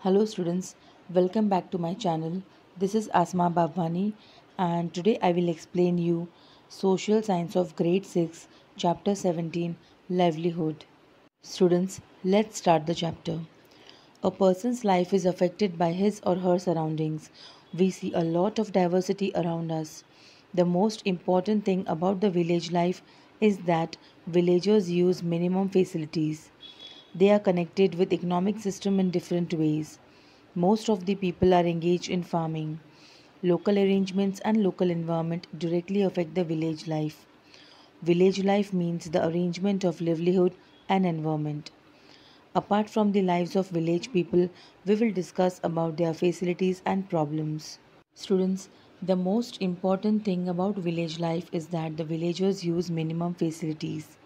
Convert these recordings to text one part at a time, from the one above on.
Hello students, welcome back to my channel. This is Asma Babwani and today I will explain you Social Science of Grade 6 Chapter 17 Livelihood. Students, let's start the chapter. A person's life is affected by his or her surroundings. We see a lot of diversity around us. The most important thing about the village life is that villagers use minimum facilities. They are connected with economic system in different ways. Most of the people are engaged in farming. Local arrangements and local environment directly affect the village life. Village life means the arrangement of livelihood and environment. Apart from the lives of village people, we will discuss about their facilities and problems. Students, the most important thing about village life is that the villagers use minimum facilities.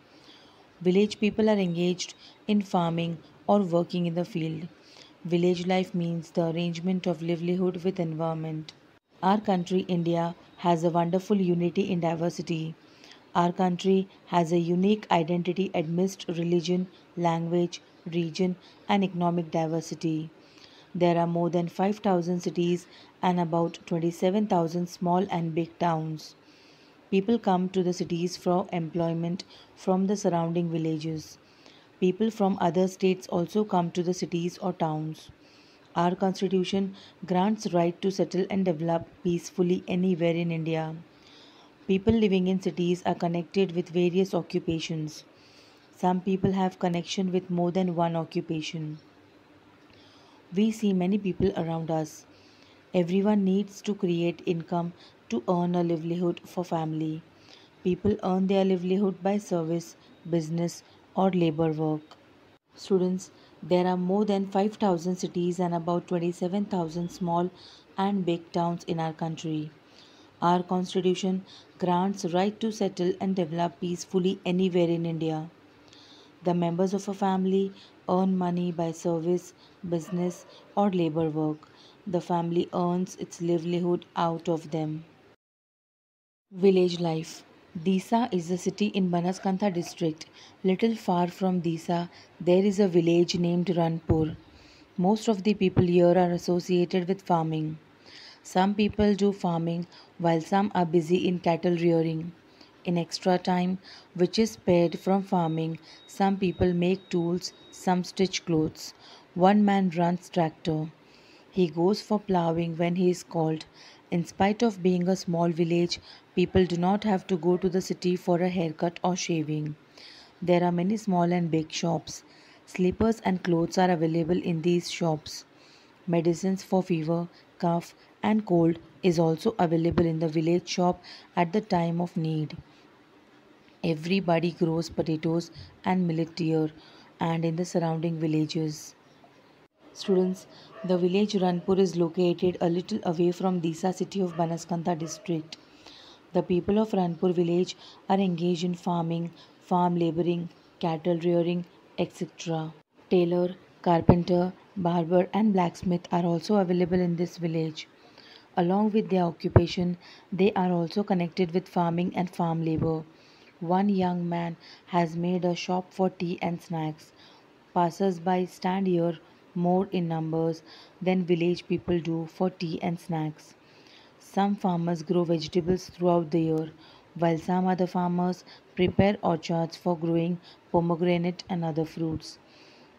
Village people are engaged in farming or working in the field. Village life means the arrangement of livelihood with environment. Our country, India, has a wonderful unity in diversity. Our country has a unique identity amidst religion, language, region, and economic diversity. There are more than 5,000 cities and about 27,000 small and big towns. People come to the cities for employment from the surrounding villages. People from other states also come to the cities or towns. Our constitution grants right to settle and develop peacefully anywhere in India. People living in cities are connected with various occupations. Some people have connection with more than one occupation. We see many people around us. Everyone needs to create income to earn a livelihood for family. People earn their livelihood by service, business, or labor work. Students, there are more than 5,000 cities and about 27,000 small and big towns in our country. Our constitution grants right to settle and develop peacefully anywhere in India. The members of a family earn money by service, business, or labor work. The family earns its livelihood out of them. Village life. Disa is a city in Banaskantha district. Little far from Disa, there is a village named Ranpur. Most of the people here are associated with farming. Some people do farming while some are busy in cattle rearing. In extra time, which is spared from farming, some people make tools, some stitch clothes. One man runs tractor. He goes for ploughing when he is called. In spite of being a small village, people do not have to go to the city for a haircut or shaving. There are many small and big shops. Slippers and clothes are available in these shops. Medicines for fever, cough, and cold is also available in the village shop at the time of need. Everybody grows potatoes and millet here and in the surrounding villages. Students, the village Ranpur is located a little away from Disa city of Banaskantha district. The people of Ranpur village are engaged in farming, farm laboring, cattle rearing, etc. Tailor, carpenter, barber, and blacksmith are also available in this village. Along with their occupation, they are also connected with farming and farm labor. One young man has made a shop for tea and snacks. Passers-by stand here more in numbers than village people do for tea and snacks. Some farmers grow vegetables throughout the year, while some other farmers prepare orchards for growing pomegranate and other fruits.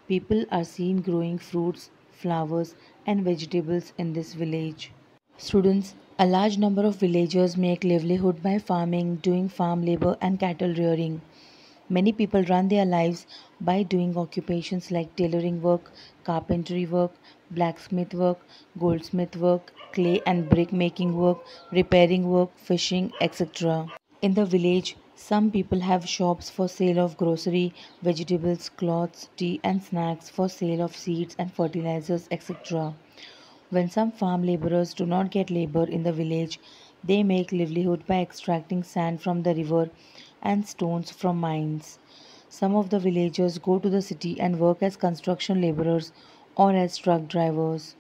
People are seen growing fruits, flowers, and vegetables in this village. Students, a large number of villagers make livelihood by farming, doing farm labor, and cattle rearing. Many people run their lives by doing occupations like tailoring work, carpentry work, blacksmith work, goldsmith work, clay and brick making work, repairing work, fishing, etc. In the village, some people have shops for sale of grocery, vegetables, clothes, tea, and snacks, for sale of seeds and fertilizers, etc. When some farm laborers do not get labor in the village, they make livelihood by extracting sand from the river and stones from mines. Some of the villagers go to the city and work as construction laborers or as truck drivers.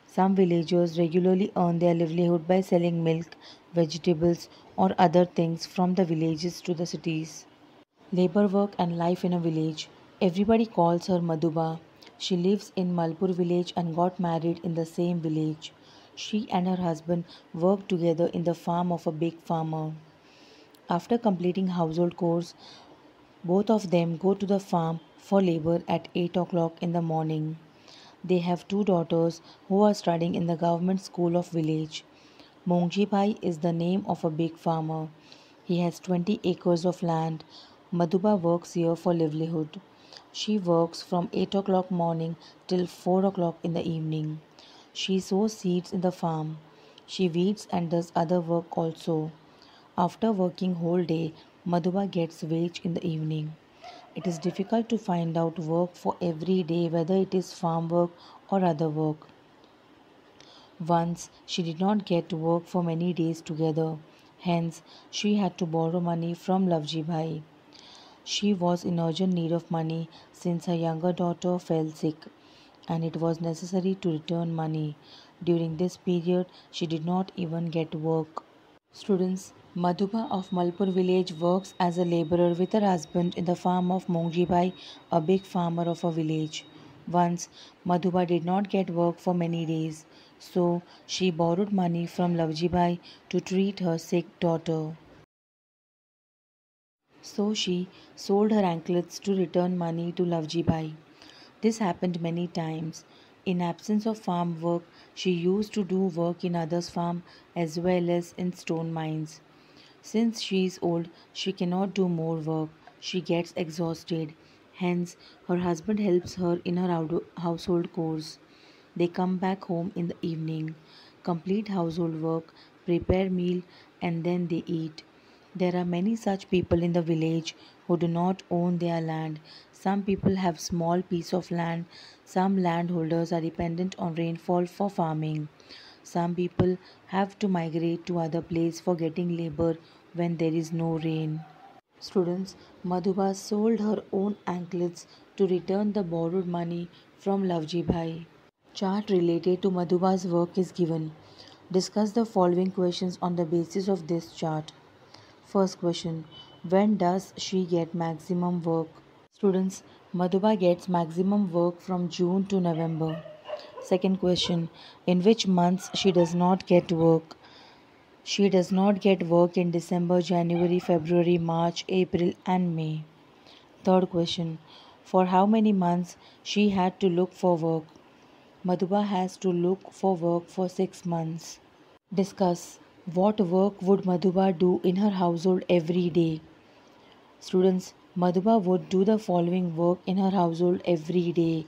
Some villagers regularly earn their livelihood by selling milk, vegetables, or other things from the villages to the cities. Labor work and life in a village. Everybody calls her Madhuba. She lives in Malpur village and got married in the same village. She and her husband work together in the farm of a big farmer. After completing household chores, both of them go to the farm for labor at 8 o'clock in the morning. They have two daughters who are studying in the government school of village. Mongji Bhai is the name of a big farmer. He has 20 acres of land. Madhuba works here for livelihood. She works from 8 o'clock morning till 4 o'clock in the evening. She sows seeds in the farm. She weeds and does other work also. After working whole day, Madhuba gets wage in the evening. It is difficult to find out work for every day, whether it is farm work or other work. Once she did not get work for many days together. Hence, she had to borrow money from Lavji Bhai. She was in urgent need of money since her younger daughter fell sick and it was necessary to return money. During this period, she did not even get work. Students, Madhuba of Malpur village works as a laborer with her husband in the farm of Mongjibai, a big farmer of a village. Once, Madhuba did not get work for many days, so she borrowed money from Lavjibai to treat her sick daughter. So she sold her anklets to return money to Lavjibai. This happened many times. In absence of farm work, she used to do work in others' farm as well as in stone mines. Since she is old, she cannot do more work. She gets exhausted. Hence, her husband helps her in her household chores. They come back home in the evening, complete household work, prepare meal, and then they eat. There are many such people in the village who do not own their land. Some people have small piece of land. Some landholders are dependent on rainfall for farming. Some people have to migrate to other place for getting labor when there is no rain. Students, Madhuba sold her own anklets to return the borrowed money from Lavji Bhai. Chart related to Madhuba's work is given. Discuss the following questions on the basis of this chart. First question, when does she get maximum work? Students, Madhuba gets maximum work from June to November. Second question, in which months she does not get work? She does not get work in December, January, February, March, April, and May. Third question, for how many months she had to look for work? Madhuba has to look for work for 6 months. Discuss what work would Madhuba do in her household every day. Students, Madhuba would do the following work in her household every day.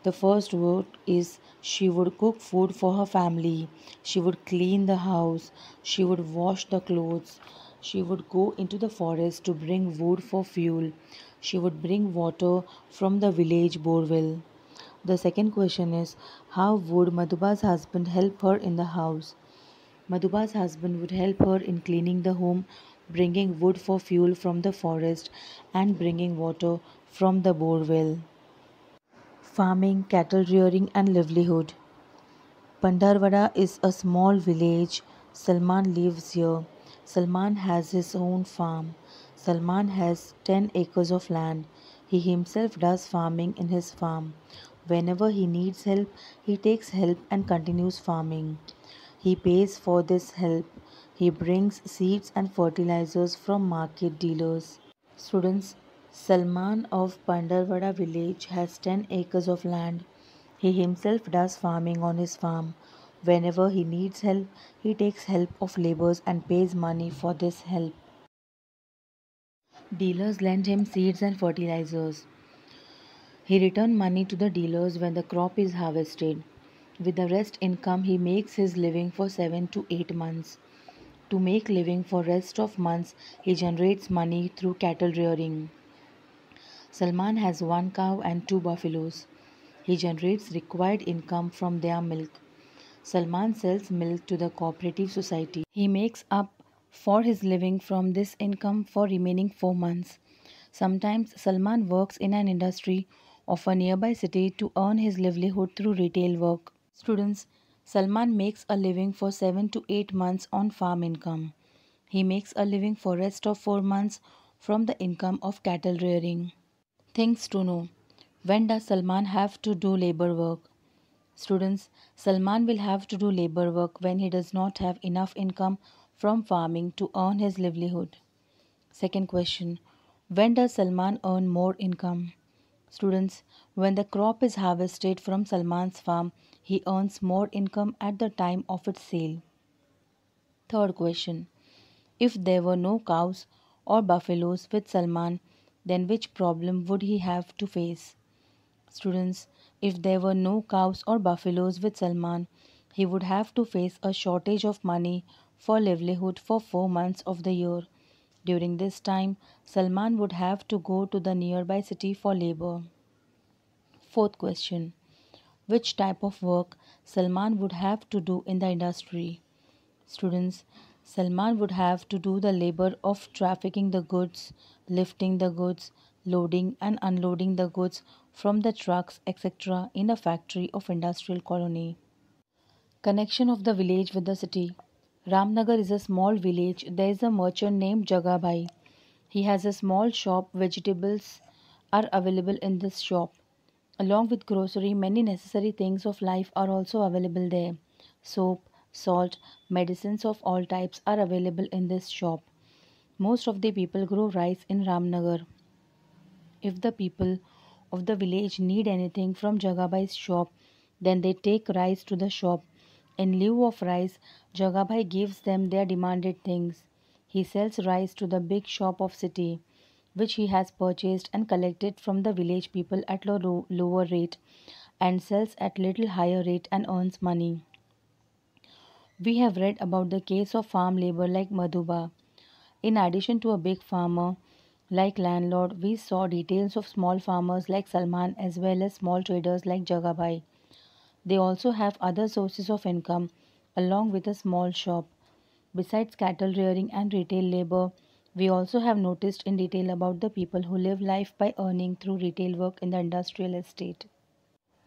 The first work is she would cook food for her family. She would clean the house. She would wash the clothes. She would go into the forest to bring wood for fuel. She would bring water from the village borewell. The second question is how would Madhuba's husband help her in the house? Madhuba's husband would help her in cleaning the home, bringing wood for fuel from the forest, and bringing water from the borewell. Farming, cattle rearing, and livelihood. Pandarwada is a small village. Salman lives here. Salman has his own farm. Salman has 10 acres of land. He himself does farming in his farm. Whenever he needs help, he takes help and continues farming. He pays for this help. He brings seeds and fertilizers from market dealers. Students, Salman of Pandarwada village has 10 acres of land. He himself does farming on his farm. Whenever he needs help, he takes help of laborers and pays money for this help. Dealers lend him seeds and fertilizers. He returns money to the dealers when the crop is harvested. With the rest income, he makes his living for 7 to 8 months. To make living for rest of months, he generates money through cattle rearing. Salman has one cow and two buffaloes. He generates required income from their milk. Salman sells milk to the cooperative society. He makes up for his living from this income for remaining 4 months. Sometimes Salman works in an industry of a nearby city to earn his livelihood through retail work. Students, Salman makes a living for 7 to 8 months on farm income. He makes a living for rest of 4 months from the income of cattle rearing. Things to know. When does Salman have to do labor work? Students, Salman will have to do labor work when he does not have enough income from farming to earn his livelihood. Second question, when does Salman earn more income? Students, when the crop is harvested from Salman's farm, he earns more income at the time of its sale. Third question, if there were no cows or buffaloes with Salman, then which problem would he have to face? Students, if there were no cows or buffaloes with Salman, he would have to face a shortage of money for livelihood for 4 months of the year. During this time, Salman would have to go to the nearby city for labor. Fourth question, which type of work Salman would have to do in the industry? Students, Salman would have to do the labor of trafficking the goods, lifting the goods, loading and unloading the goods from the trucks, etc., in a factory of industrial colony. Connection of the village with the city. Ramnagar is a small village. There is a merchant named Jagabhai. He has a small shop. Vegetables are available in this shop. Along with grocery, many necessary things of life are also available there. Soap, salt, medicines of all types are available in this shop. Most of the people grow rice in Ramnagar. If the people of the village need anything from Jagabai's shop, then they take rice to the shop. In lieu of rice, Jagabai gives them their demanded things. He sells rice to the big shop of city, which he has purchased and collected from the village people at lower rate, and sells at little higher rate and earns money. We have read about the case of farm labor like Madhuba. In addition to a big farmer like landlord, we saw details of small farmers like Salman as well as small traders like Jagabai. They also have other sources of income along with a small shop. Besides cattle rearing and retail labor, we also have noticed in detail about the people who live life by earning through retail work in the industrial estate.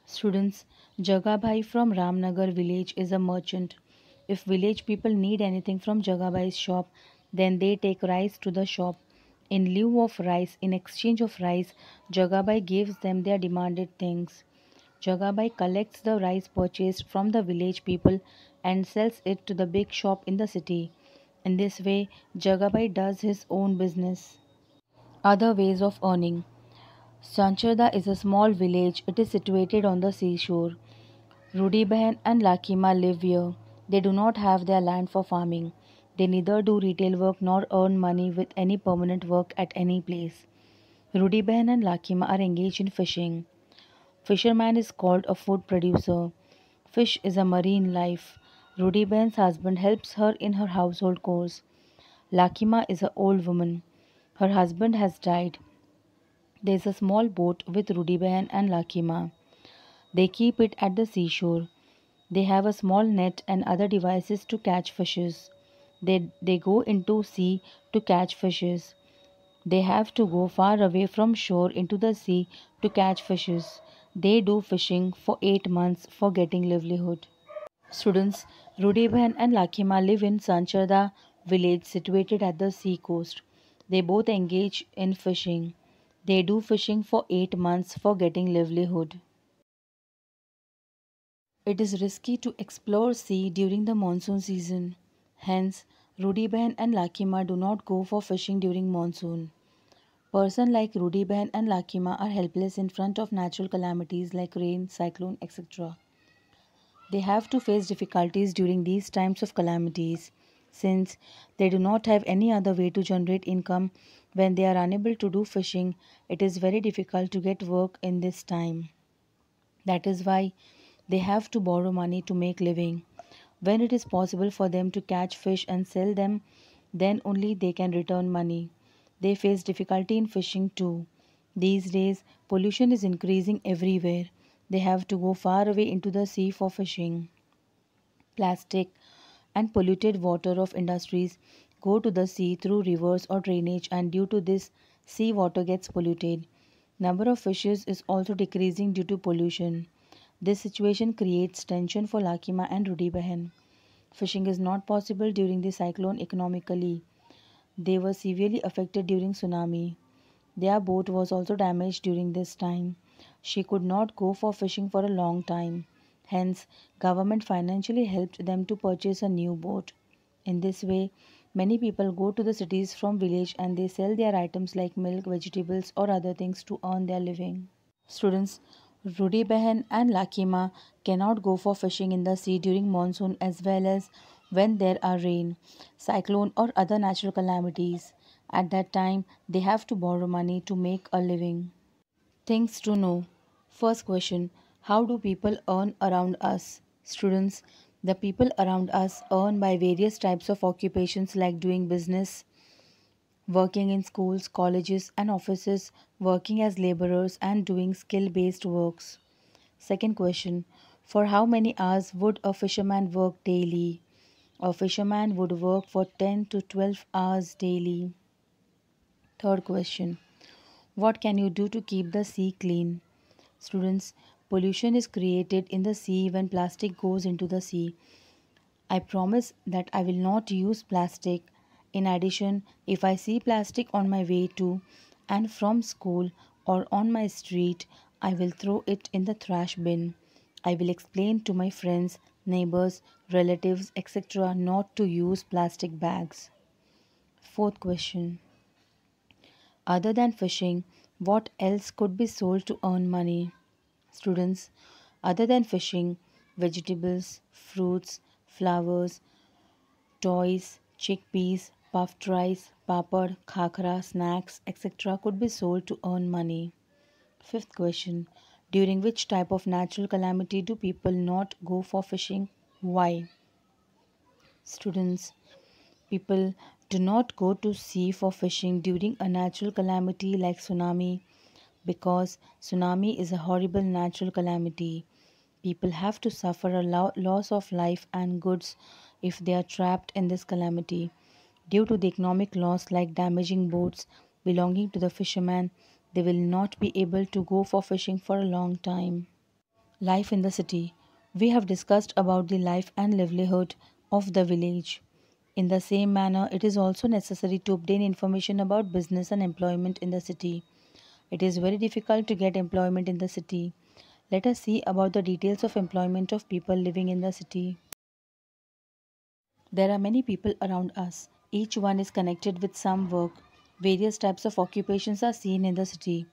Students, Jagabhai from Ramnagar village is a merchant. If village people need anything from Jagabhai's shop, then they take rice to the shop. In lieu of rice, in exchange of rice, Jagabai gives them their demanded things. Jagabai collects the rice purchased from the village people and sells it to the big shop in the city. In this way, Jagabai does his own business. Other ways of earning. Sancharda is a small village. It is situated on the seashore. Rudibehan and Lakima live here. They do not have their land for farming. They neither do retail work nor earn money with any permanent work at any place. Rudibehan and Lakima are engaged in fishing. Fisherman is called a food producer. Fish is a marine life. Rudibehan's husband helps her in her household chores. Lakima is an old woman. Her husband has died. There is a small boat with Rudibehan and Lakima. They keep it at the seashore. They have a small net and other devices to catch fishes. They go into sea to catch fishes. They have to go far away from shore into the sea to catch fishes. They do fishing for 8 months for getting livelihood. Students, Rudiban and Lakima live in Sancharda village situated at the sea coast. They both engage in fishing. They do fishing for 8 months for getting livelihood. It is risky to explore sea during the monsoon season. Hence, Rudiban and Lakima do not go for fishing during monsoon. Person like Rudiban and Lakima are helpless in front of natural calamities like rain, cyclone, etc. They have to face difficulties during these times of calamities since they do not have any other way to generate income. When they are unable to do fishing, it is very difficult to get work in this time. That is why they have to borrow money to make living. When it is possible for them to catch fish and sell them, then only they can return money. They face difficulty in fishing too. These days, pollution is increasing everywhere. They have to go far away into the sea for fishing. Plastic and polluted water of industries go to the sea through rivers or drainage, and due to this, sea water gets polluted. Number of fishes is also decreasing due to pollution. This situation creates tension for Lakima and Rudibehan. Fishing is not possible during the cyclone economically. They were severely affected during tsunami. Their boat was also damaged during this time. She could not go for fishing for a long time. Hence, government financially helped them to purchase a new boat. In this way, many people go to the cities from village and they sell their items like milk, vegetables or other things to earn their living. Students, Rudi Behan and Lakima cannot go for fishing in the sea during monsoon as well as when there are rain, cyclone or other natural calamities. At that time, they have to borrow money to make a living. Things to know. First question: how do people earn around us? Students, the people around us earn by various types of occupations like doing business, working in schools, colleges, and offices, working as laborers, and doing skill based works. Second question: for how many hours would a fisherman work daily? A fisherman would work for 10 to 12 hours daily. Third question: what can you do to keep the sea clean? Students, pollution is created in the sea when plastic goes into the sea. I promise that I will not use plastic. In addition, if I see plastic on my way to and from school or on my street, I will throw it in the trash bin. I will explain to my friends, neighbors, relatives, etc. not to use plastic bags. Fourth question: other than fishing, what else could be sold to earn money? Students, other than fishing, vegetables, fruits, flowers, toys, chickpeas, puffed rice, papad, khakra, snacks, etc. could be sold to earn money. Fifth question: during which type of natural calamity do people not go for fishing? Why? Students, people do not go to sea for fishing during a natural calamity like tsunami because tsunami is a horrible natural calamity. People have to suffer a loss of life and goods if they are trapped in this calamity. Due to the economic loss, like damaging boats belonging to the fishermen, they will not be able to go for fishing for a long time. Life in the city. We have discussed about the life and livelihood of the village. In the same manner, it is also necessary to obtain information about business and employment in the city. It is very difficult to get employment in the city. Let us see about the details of employment of people living in the city. There are many people around us. Each one is connected with some work. Various types of occupations are seen in the city.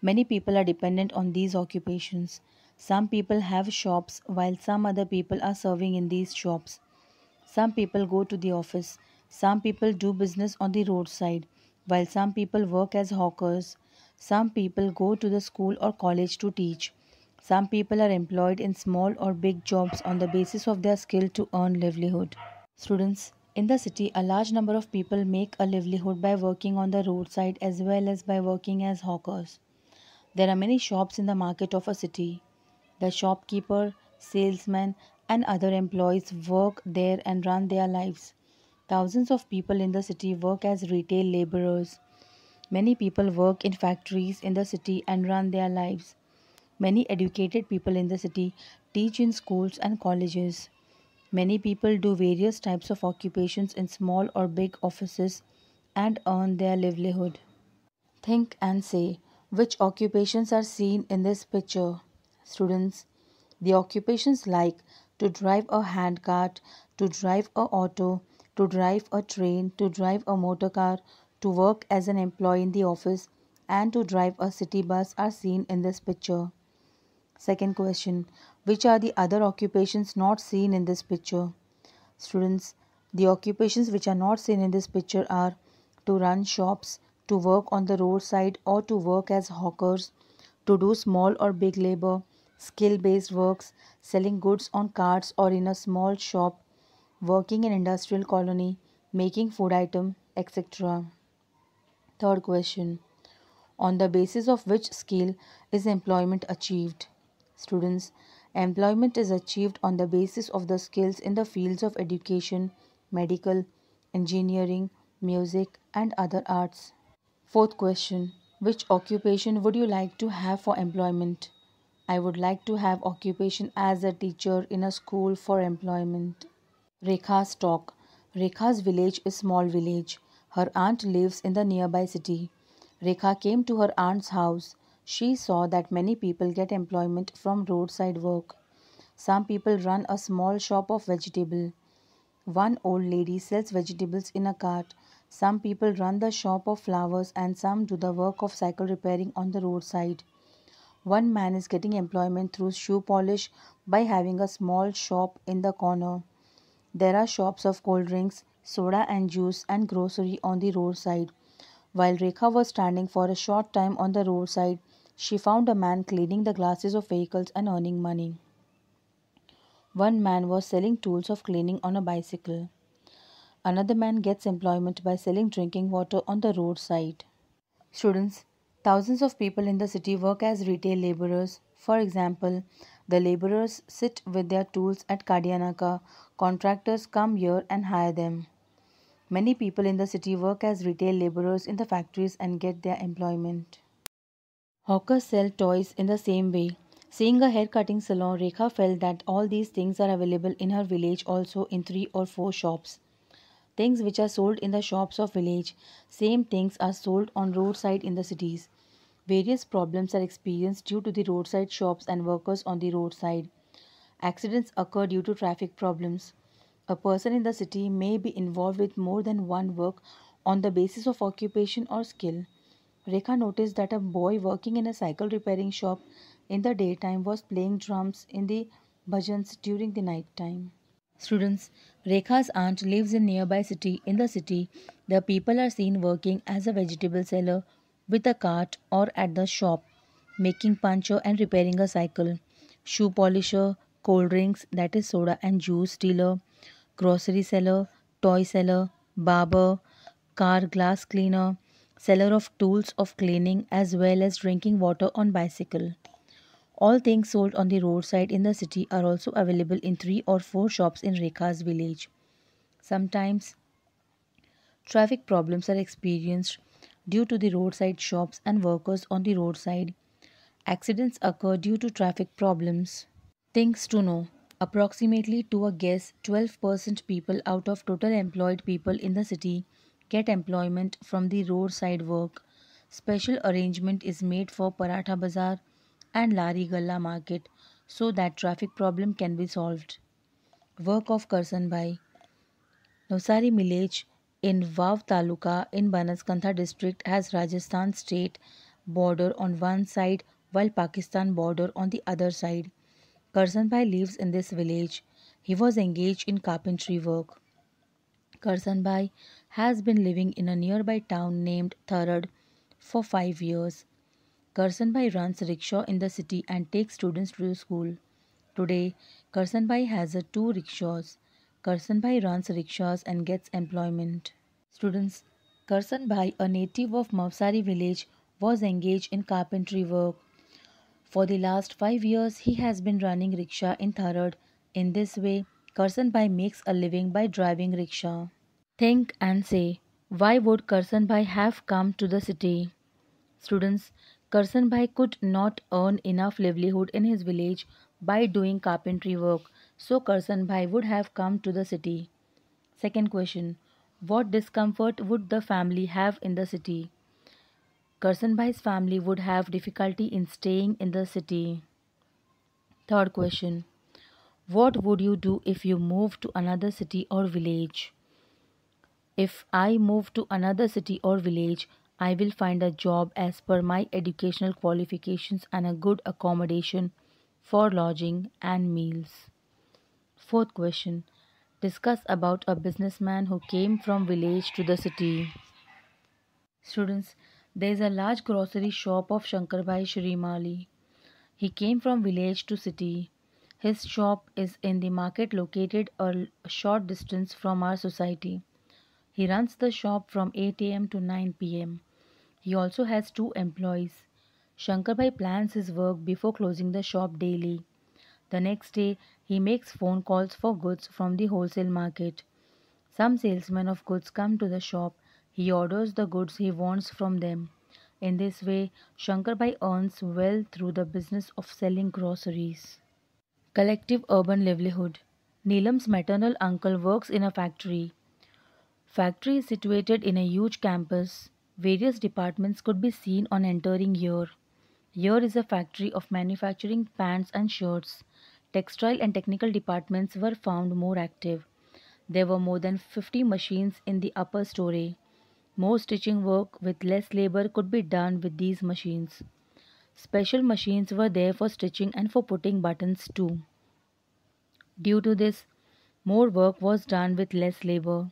Many people are dependent on these occupations. Some people have shops while some other people are serving in these shops. Some people go to the office. Some people do business on the roadside, while some people work as hawkers. Some people go to the school or college to teach. Some people are employed in small or big jobs on the basis of their skill to earn livelihood. Students, in the city, a large number of people make a livelihood by working on the roadside as well as by working as hawkers. There are many shops in the market of a city. The shopkeeper, salesman, and other employees work there and run their lives. Thousands of people in the city work as retail laborers. Many people work in factories in the city and run their lives. Many educated people in the city teach in schools and colleges. Many people do various types of occupations in small or big offices and earn their livelihood. Think and say which occupations are seen in this picture. Students, the occupations like to drive a handcart, to drive a auto, to drive a train, to drive a motor car, to work as an employee in the office, and to drive a city bus are seen in this picture. Second question: which are the other occupations not seen in this picture? Students, the occupations which are not seen in this picture are to run shops, to work on the roadside or to work as hawkers, to do small or big labor, skill based works, selling goods on carts or in a small shop, working in industrial colony, making food item, etc. Third question: on the basis of which skill is employment achieved? Students, employment is achieved on the basis of the skills in the fields of education, medical, engineering, music, and other arts. Fourth question: which occupation would you like to have for employment? I would like to have occupation as a teacher in a school for employment. Rekha's talk. Rekha's village is small village. Her aunt lives in the nearby city. Rekha came to her aunt's house. She saw that many people get employment from roadside work. Some people run a small shop of vegetable. One old lady sells vegetables in a cart. Some people run the shop of flowers and some do the work of cycle repairing on the roadside. One man is getting employment through shoe polish by having a small shop in the corner. There are shops of cold drinks, soda and juice and grocery on the roadside. While Rekha was standing for a short time on the roadside, she found a man cleaning the glasses of vehicles and earning money. One man was selling tools of cleaning on a bicycle. Another man gets employment by selling drinking water on the roadside. Students, thousands of people in the city work as retail laborers. For example, the laborers sit with their tools at Kadianaka. Contractors come here and hire them. Many people in the city work as retail laborers in the factories and get their employment. Hawkers sell toys in the same way. Seeing a hair cutting salon, Rekha felt that all these things are available in her village also in 3 or 4 shops. Things which are sold in the shops of village, same things are sold on roadside in the cities. Various problems are experienced due to the roadside shops and workers on the roadside. Accidents occur due to traffic problems. A person in the city may be involved with more than one work on the basis of occupation or skill. Rekha noticed that a boy working in a cycle repairing shop in the daytime was playing drums in the bhajans during the night time. Students, Rekha's aunt lives in nearby city. In the city, the people are seen working as a vegetable seller with a cart or at the shop, making puncture and repairing a cycle, shoe polisher, cold drinks that is soda and juice dealer, grocery seller, toy seller, barber, car glass cleaner, seller of tools of cleaning as well as drinking water on bicycle. All things sold on the roadside in the city are also available in 3 or 4 shops in Rekha's village. Sometimes traffic problems are experienced due to the roadside shops and workers on the roadside. Accidents occur due to traffic problems. Things to know. Approximately to a guess, 12% people out of total employed people in the city get employment from the roadside work. Special arrangement is made for Paratha Bazaar and Lari Galla market so that traffic problem can be solved. Work of Karsanbhai. Navsari village in Vav Taluka in Banaskantha district has Rajasthan state border on one side while Pakistan border on the other side. Karsanbhai lives in this village. He was engaged in carpentry work. Karsanbhai has been living in a nearby town named Tharad for 5 years. Karsanbhai runs rickshaw in the city and takes students to school. Today, Karsanbhai has 2 rickshaws. Karsanbhai runs rickshaws and gets employment. Students, Karsanbhai, a native of Mavsari village, was engaged in carpentry work. For the last 5 years, he has been running rickshaw in Tharad. In this way, Karsanbhai makes a living by driving rickshaw. Think and say, why would Karsanbhai have come to the city? Students, Karsanbhai could not earn enough livelihood in his village by doing carpentry work, so Karsanbhai would have come to the city. Second question, what discomfort would the family have in the city? Karsanbhai's family would have difficulty in staying in the city. Third question, what would you do if you moved to another city or village? If I move to another city or village, I will find a job as per my educational qualifications and a good accommodation for lodging and meals. Fourth question. Discuss about a businessman who came from village to the city. Students, there is a large grocery shop of Shankarbai Shrimali. He came from village to city. His shop is in the market located a short distance from our society. He runs the shop from 8 a.m. to 9 p.m. He also has 2 employees. Shankarbai plans his work before closing the shop daily. The next day, he makes phone calls for goods from the wholesale market. Some salesmen of goods come to the shop. He orders the goods he wants from them. In this way, Shankarbai earns well through the business of selling groceries. Collective urban livelihood. Neelam's maternal uncle works in a factory. Factory is situated in a huge campus. Various departments could be seen on entering here. Here is a factory of manufacturing pants and shirts. Textile and technical departments were found more active. There were more than 50 machines in the upper story. More stitching work with less labor could be done with these machines. Special machines were there for stitching and for putting buttons too. Due to this, more work was done with less labor.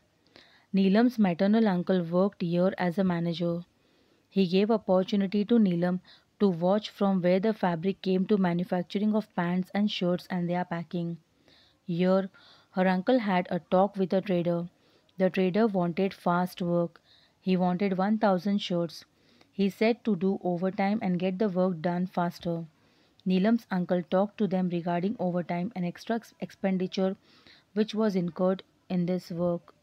Neelam's maternal uncle worked here as a manager. He gave opportunity to Neelam to watch from where the fabric came to manufacturing of pants and shirts and their packing. Here, her uncle had a talk with a trader. The trader wanted fast work. He wanted 1000 shirts. He said to do overtime and get the work done faster. Neelam's uncle talked to them regarding overtime and extra expenditure which was incurred in this work.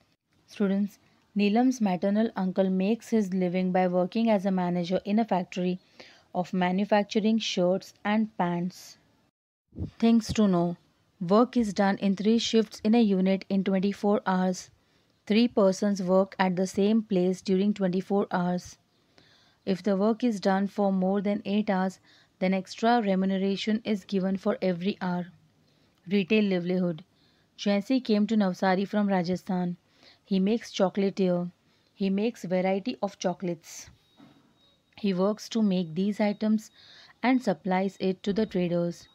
Students, Neelam's maternal uncle makes his living by working as a manager in a factory of manufacturing shirts and pants. Things to know. Work is done in 3 shifts in a unit in 24 hours. 3 persons work at the same place during 24 hours. If the work is done for more than 8 hours, then extra remuneration is given for every hour. Retail livelihood. Jaisi came to Navsari from Rajasthan. He makes chocolate here. He makes variety of chocolates. He works to make these items and supplies it to the traders.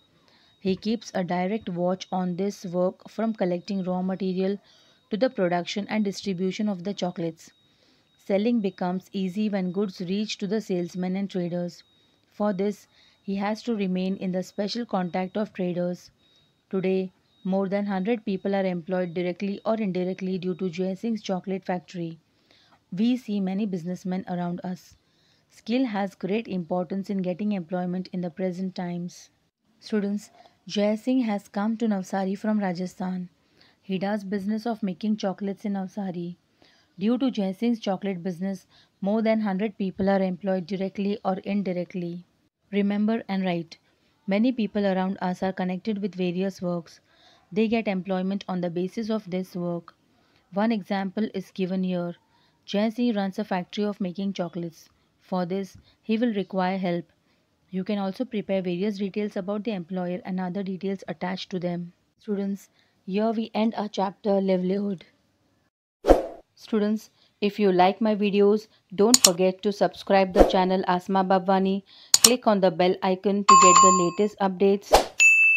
He keeps a direct watch on this work from collecting raw material to the production and distribution of the chocolates. Selling becomes easy when goods reach to the salesmen and traders. For this, he has to remain in the special contact of traders. Today, more than 100 people are employed directly or indirectly due to Jai Singh's chocolate factory. We see many businessmen around us. Skill has great importance in getting employment in the present times. Students, Jai Singh has come to Navsari from Rajasthan. He does business of making chocolates in Navsari. Due to Jai Singh's chocolate business, more than 100 people are employed directly or indirectly. Remember and write. Many people around us are connected with various works. They get employment on the basis of this work. One example is given here. Jai Singh runs a factory of making chocolates. For this, he will require help. You can also prepare various details about the employer and other details attached to them. Students, here we end our chapter livelihood. Students, if you like my videos, don't forget to subscribe the channel Asma Babwani. Click on the bell icon to get the latest updates.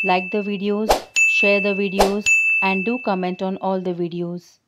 Like the videos, share the videos and do comment on all the videos.